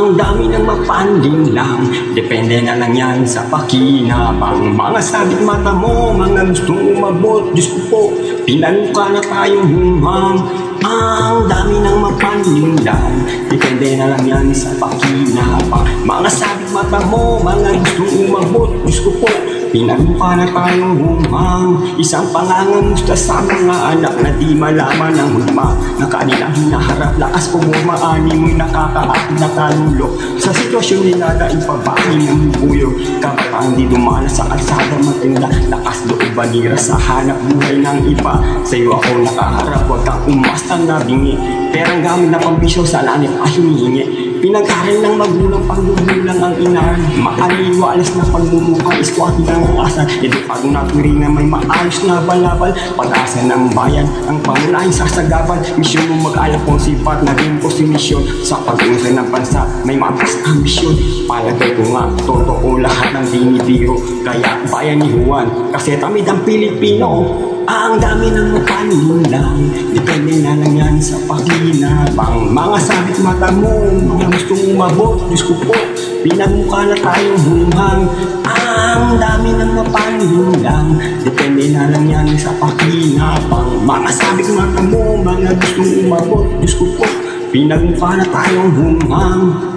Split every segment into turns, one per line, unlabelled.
Ang dami ng mapanding lang, depende na lang yan sa pakinabang. Mga sabit mata mo, mga gustong umabot, Diyos ko po, pinanuka na tayong humang. Ang dami ng mapanding lang, depende na lang yan sa pakinabang. Mga sabit mata mo, mga gustong umabot, Diyos ko po, pinanuka na tayong humang. Isang pangangamusta sa mga anak na di malaman ang hugma na kanilang hinaharap. Lakas pumurmaani mo'y nakakaakit na talulo sa sitwasyon nila na ipabali ng buyo. Kabataan di dumala sa kalsada matinda, lakas loob banira sa hanap buhay ng iba. Sa'yo ako nakaharap, huwag kang umasta na bingi. Perang gamit na pambisyo sa langit ay hinihingi. Pinag-aral ng magulang, pagbubulang ang inar. Makaliwalas na pagmumukhang iskwati ng asal. Hindi pag naturi na may maayos na balabal. Pag-asa ng bayan, ang pangunahing sasagabal. Misyon mo mag-alap kong sifat, naging ko si misyon. Sa pag-uusay ng bansa, may mabas ambisyon. Palagay ko nga, totoo lahat ng binibiro. Kaya bayan ni Juan, kasi tamid ang Pilipino. Ang dami ng mapanulang, depende na lang yan sa pakinabang. Mga sabit mata mo, mga gustong umabot, Diyos ko po, pinagmukha na tayong humang. Ang dami ng mapanulang, depende na lang yan sa pakinabang. Mga sabit mata mo, mga gustong umabot, Diyos ko po, pinagmukha na tayong humang.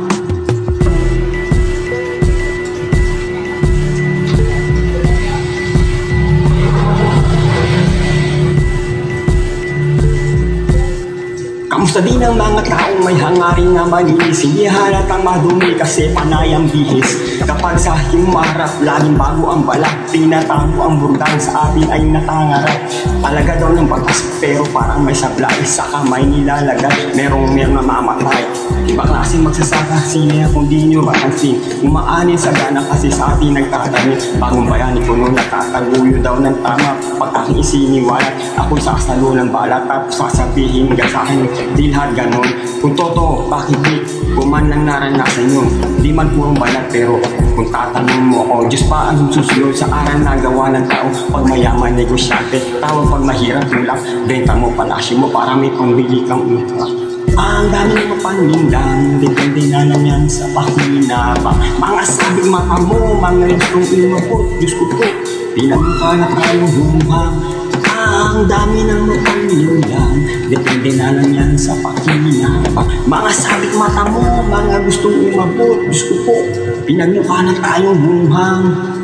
Kamusta din ang mga taong may hangarin na malinis? Hindi halatang madumi kasi panay ang bihis. Kapag sa himarap, laging bago ang balak. Tinatago ang burdang sa atin ay natangarap. Talaga daw ng batas pero parang may sablay. Sa kamay nilalagay, merong namamatay. Iba klaseng magsasaka, sine kung di nyo mapansin. Umaanin sa gana kasi sa atin nagtatanim. Bagong bayani ko nung natataguyo daw ng tama. Pag aking isiniwalat, ako'y sasalo ng balat. Tapos sasabihin gasahin, di lahat ganon. Kung totoo, bakit di? Kung man lang naranasan nyo, di man purong balat. Pero kung tatanong mo ako, Diyos pa ang susunod sa aral na gawa ng tao. Pag mayaman, negosyante, tawag pag mahirap lang. Benta mo, palasyo mo para may pambili kang utak. Ang dami ng mapanindang, depende na lang yan sa pakinabang. Mga sabing mata mo, mga gustong umabot, Diyos ko po, pinagmukha na tayong humang. Ang dami ng mapanindang, depende na lang yan sa pakinabang. Mga sabing mata mo, mga gustong umabot, Diyos ko po, pinagmukha na tayong humang.